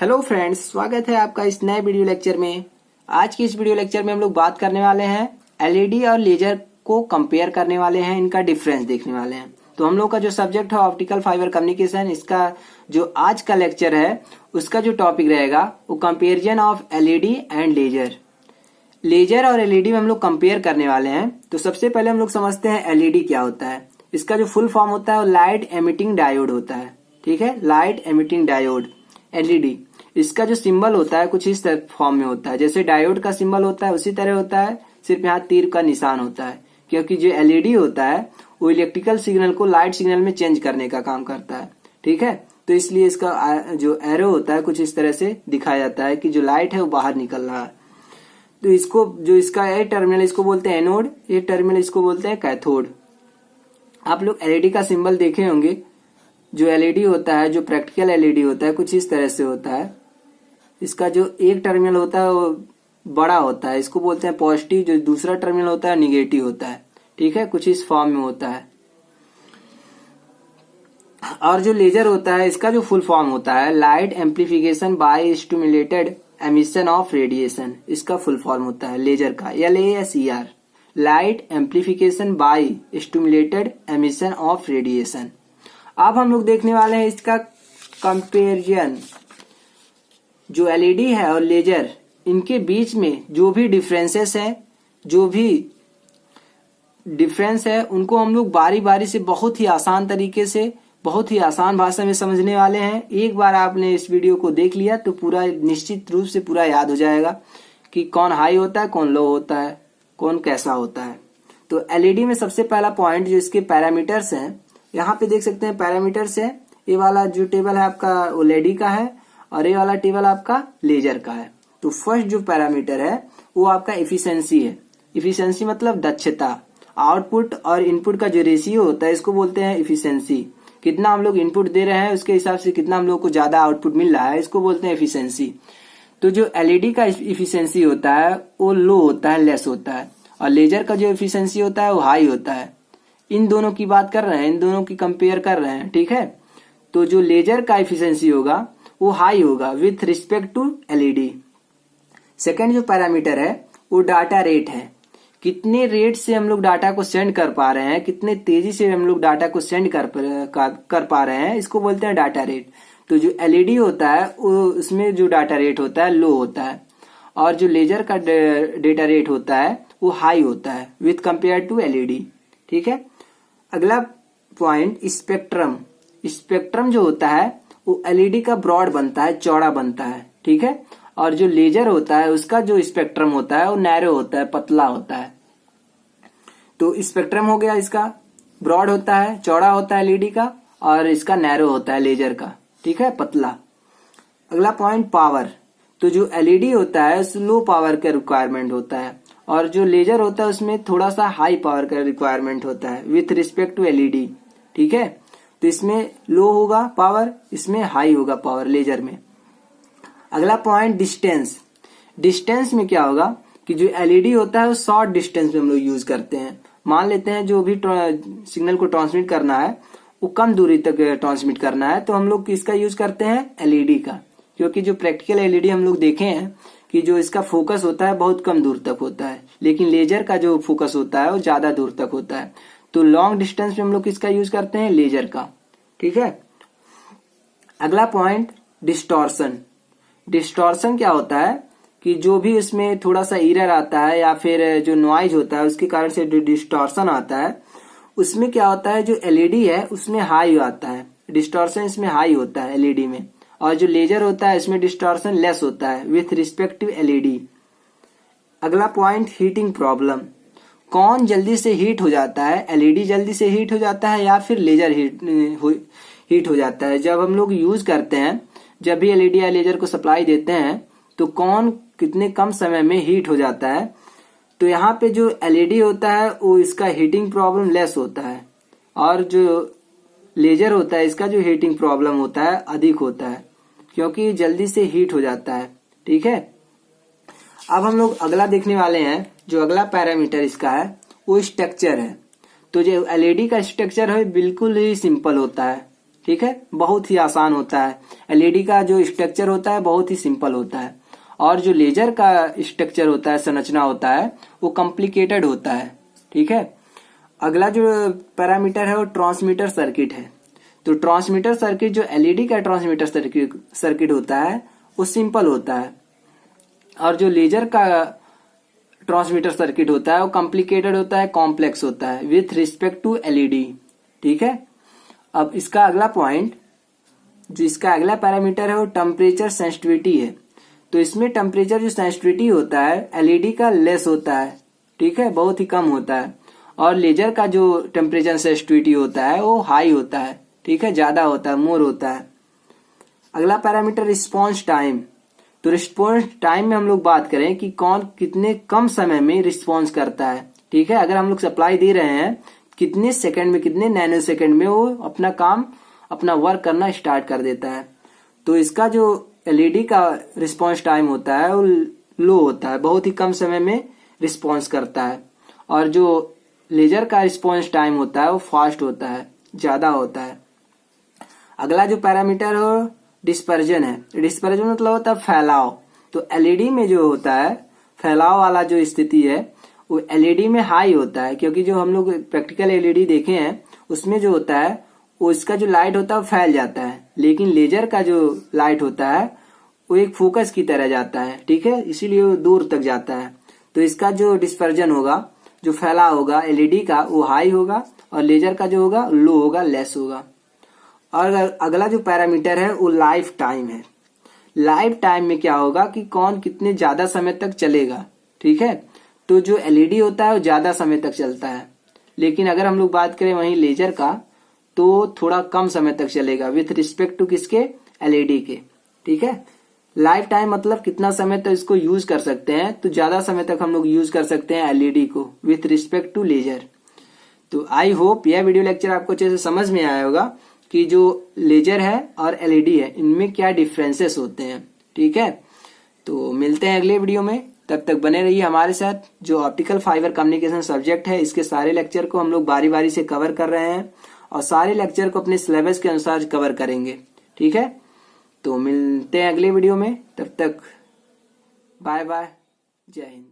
Hello friends, स्वागत है आपका इस नए वीडियो लेक्चर में। आज की इस वीडियो लेक्चर में हम लोग बात करने वाले हैं एलईडी और लेजर को कंपेयर करने वाले हैं, इनका डिफरेंस देखने वाले हैं। तो हम लोग का जो सब्जेक्ट है ऑप्टिकल फाइबर कम्युनिकेशन, इसका जो आज का लेक्चर है उसका जो टॉपिक रहेगा वो comparison of LED and laser. Laser और एलईडी में हम लोग कंपेयर करने वाले हैं। तो सबसे पहले हम लोग समझते हैं एलईडी क्या होता है। इसका जो फुल फॉर्म होता है वो लाइट एमिटिंग डायोड होता है। ठीक है, लाइट एमिटिंग डायोड एलईडी। इसका जो सिंबल होता है कुछ इस फॉर्म में होता है, जैसे डायोड का सिंबल होता है उसी तरह होता है, सिर्फ यहाँ तीर का निशान होता है। क्योंकि जो एलईडी होता है वो इलेक्ट्रिकल सिग्नल को लाइट सिग्नल में चेंज करने का काम करता है। ठीक है, तो इसलिए इसका जो एरो होता है कुछ इस तरह से दिखाया जाता है कि जो लाइट है वो बाहर निकल रहा है। तो इसको जो इसका ए टर्मिनल इसको बोलते हैं एनोड, ये टर्मिनल इसको बोलते हैं कैथोड। आप लोग एलईडी का सिंबल देखे होंगे। जो एलईडी होता है, जो प्रैक्टिकल एलईडी होता है कुछ इस तरह से होता है। इसका जो एक टर्मिनल होता है वो बड़ा होता है, इसको बोलते हैं पॉजिटिव। जो दूसरा टर्मिनल होता है निगेटिव होता है। ठीक है, कुछ इस फॉर्म में होता है। और जो लेजर होता है इसका जो फुल फॉर्म होता है light amplification by stimulated emission of radiation. इसका फुल फॉर्म होता है लेजर का LASER, light amplification by stimulated emission of radiation. अब हम लोग देखने वाले हैं इसका कंपेरिजन। जो एलईडी है और लेजर, इनके बीच में जो भी डिफरेंसेस हैं, जो भी डिफरेंस है उनको हम लोग बारी बारी से बहुत ही आसान तरीके से, बहुत ही आसान भाषा में समझने वाले हैं। एक बार आपने इस वीडियो को देख लिया तो पूरा निश्चित रूप से पूरा याद हो जाएगा कि कौन हाई होता है, कौन लो होता है, कौन कैसा होता है। तो एलईडी में सबसे पहला पॉइंट जो इसके पैरामीटर्स हैं, यहाँ पे देख सकते हैं पैरामीटर्स है। ये वाला जो टेबल है आपका वो एलईडी का है और ये वाला टेबल आपका लेजर का है। तो फर्स्ट जो पैरामीटर है वो आपका एफिशिएंसी है। एफिशिएंसी मतलब दक्षता। आउटपुट और इनपुट का जो रेशियो होता है इसको बोलते हैं एफिशिएंसी। कितना हम लोग इनपुट दे रहे हैं उसके हिसाब से कितना हम लोग को ज्यादा आउटपुट मिल रहा है, इसको बोलते हैं एफिशिएंसी। तो जो एलईडी का एफिशिएंसी होता है वो लो होता है, लेस होता है। और लेजर का जो एफिशिएंसी होता है वो हाई होता है। इन दोनों की बात कर रहे हैं, इन दोनों की कंपेयर कर रहे हैं। ठीक है, तो जो लेजर का एफिशिएंसी होगा वो हाई होगा with respect to LED. Second जो पैरामीटर है वो डाटा रेट है। कितने रेट से हम लोग डाटा को सेंड कर पा रहे हैं, कितने तेजी से हम लोग डाटा को सेंड कर पा रहे हैं, इसको बोलते हैं डाटा रेट। तो जो एलईडी होता है उसमें जो डाटा रेट होता है लो होता है, और जो लेजर का डेटा रेट होता है वो हाई होता है विथ कंपेयर टू एलईडी। ठीक है, अगला पॉइंट स्पेक्ट्रम। स्पेक्ट्रम जो होता है वो एलईडी का ब्रॉड बनता है, चौड़ा बनता है। ठीक है, और जो लेजर होता है उसका जो स्पेक्ट्रम होता है वो नैरो होता है, पतला होता है। तो स्पेक्ट्रम हो गया, इसका ब्रॉड होता है, चौड़ा होता है एलईडी का, और इसका नैरो होता है लेजर का। ठीक है, पतला। अगला पॉइंट पावर। तो जो एलईडी होता है उस लो पावर का रिक्वायरमेंट होता है, और जो लेजर होता है उसमें थोड़ा सा हाई पावर का रिक्वायरमेंट होता है विथ रिस्पेक्ट टू एलईडी। ठीक है, तो इसमें लो होगा पावर, इसमें हाई होगा पावर लेजर में। अगला पॉइंट डिस्टेंस। डिस्टेंस में क्या होगा कि जो एलईडी होता है वो शॉर्ट डिस्टेंस में हम लोग यूज करते हैं। मान लेते हैं जो भी सिग्नल को ट्रांसमिट करना है वो कम दूरी तक ट्रांसमिट करना है, तो हम लोग किसका यूज करते हैं, एलईडी का। क्योंकि जो प्रैक्टिकल एलईडी हम लोग देखे हैं कि जो इसका फोकस होता है बहुत कम दूर तक होता है, लेकिन लेजर का जो फोकस होता है वो ज्यादा दूर तक होता है। तो लॉन्ग डिस्टेंस में हम लोग किसका यूज करते हैं, लेजर का। ठीक है, अगला पॉइंट डिस्टॉर्शन। डिस्टॉर्शन क्या होता है कि जो भी इसमें थोड़ा सा एरर आता है या फिर जो नॉइज होता है उसके कारण से डिस्टॉर्शन आता है, उसमें क्या होता है जो एलईडी है उसमें हाई आता है, डिस्टॉर्शन इसमें हाई होता है एलईडी में। और जो लेजर होता है इसमें डिस्टॉर्शन लेस होता है विथ रिस्पेक्ट टू एलईडी। अगला पॉइंट हीटिंग प्रॉब्लम। कौन जल्दी से हीट हो जाता है, एलईडी जल्दी से हीट हो जाता है या फिर लेजर हीट हो जाता है। जब हम लोग यूज करते हैं, जब भी एलईडी या लेजर को सप्लाई देते हैं तो कौन कितने कम समय में हीट हो जाता है। तो यहाँ पे जो एलईडी होता है वो इसका हीटिंग प्रॉब्लम लेस होता है, और जो लेजर होता है इसका जो हीटिंग प्रॉब्लम होता है अधिक होता है, क्योंकि जल्दी से हीट हो जाता है। ठीक है, अब हम लोग अगला देखने वाले हैं। जो अगला पैरामीटर इसका है वो स्ट्रक्चर है। तो जो एलईडी का स्ट्रक्चर है बिल्कुल ही सिंपल होता है। ठीक है, बहुत ही आसान होता है। एलईडी का जो स्ट्रक्चर होता है बहुत ही सिंपल होता है, और जो लेजर का स्ट्रक्चर होता है, संरचना होता है, वो कॉम्प्लिकेटेड होता है। ठीक है, अगला जो पैरामीटर है वो ट्रांसमीटर सर्किट है। तो ट्रांसमीटर सर्किट, जो एलईडी का ट्रांसमीटर सर्किट होता है वो सिंपल होता है, और जो लेजर का ट्रांसमीटर सर्किट होता है वो कॉम्प्लिकेटेड होता है, कॉम्प्लेक्स होता है विथ रिस्पेक्ट टू एलईडी। ठीक है, अब इसका अगला पॉइंट, जो इसका अगला पैरामीटर है वो टेम्परेचर सेंसिटिविटी है। तो इसमें टेम्परेचर जो सेंसिटिविटी होता है एलईडी का लेस होता है। ठीक है, बहुत ही कम होता है, और लेजर का जो टेम्परेचर सेंसिटिविटी होता है वो हाई होता है। ठीक है, ज्यादा होता है, मोर होता है। अगला पैरामीटर रिस्पॉन्स टाइम। तो रिस्पॉन्स टाइम में हम लोग बात करें कि कौन कितने कम समय में रिस्पॉन्स करता है। ठीक है, अगर हम लोग सप्लाई दे रहे हैं, कितने सेकंड में, कितने नैनो सेकंड में वो अपना काम, अपना वर्क करना स्टार्ट कर देता है। तो इसका जो एलईडी का रिस्पॉन्स टाइम होता है वो लो होता है, बहुत ही कम समय में रिस्पॉन्स करता है, और जो लेजर का रिस्पॉन्स टाइम होता है वो फास्ट होता है, ज्यादा होता है। अगला जो पैरामीटर है डिस्पर्जन है। डिस्पर्जन मतलब होता है फैलाव। तो एलईडी में जो होता है फैलाव वाला जो स्थिति है वो एलईडी में हाई होता है, क्योंकि जो हम लोग प्रैक्टिकल एलईडी देखे हैं उसमें जो होता है वो इसका जो लाइट होता है वो फैल जाता है, लेकिन लेजर का जो लाइट होता है वो एक फोकस की तरह जाता है। ठीक है, इसीलिए वो दूर तक जाता है। तो इसका जो डिस्पर्जन होगा, जो फैलाव होगा एलईडी का, वो हाई होगा, और लेजर का जो होगा लो होगा, लेस होगा। और अगला जो पैरामीटर है वो लाइफ टाइम है। लाइफ टाइम में क्या होगा कि कौन कितने ज्यादा समय तक चलेगा। ठीक है, तो जो एलईडी होता है वो ज्यादा समय तक चलता है, लेकिन अगर हम लोग बात करें वहीं लेजर का तो थोड़ा कम समय तक चलेगा विथ रिस्पेक्ट टू किसके, एलईडी के। ठीक है, लाइफ टाइम मतलब कितना समय तक इसको यूज कर सकते हैं, तो ज्यादा समय तक हम लोग यूज कर सकते हैं एलईडी को विथ रिस्पेक्ट टू लेजर। तो आई होप यह वीडियो लेक्चर आपको अच्छे से समझ में आया होगा कि जो लेजर है और एलईडी है इनमें क्या डिफरेंसेस होते हैं। ठीक है, तो मिलते हैं अगले वीडियो में, तब तक बने रहिए हमारे साथ। जो ऑप्टिकल फाइबर कम्युनिकेशन सब्जेक्ट है इसके सारे लेक्चर को हम लोग बारी बारी से कवर कर रहे हैं, और सारे लेक्चर को अपने सिलेबस के अनुसार कवर करेंगे। ठीक है, तो मिलते हैं अगले वीडियो में, तब तक बाय बाय, जय हिंद।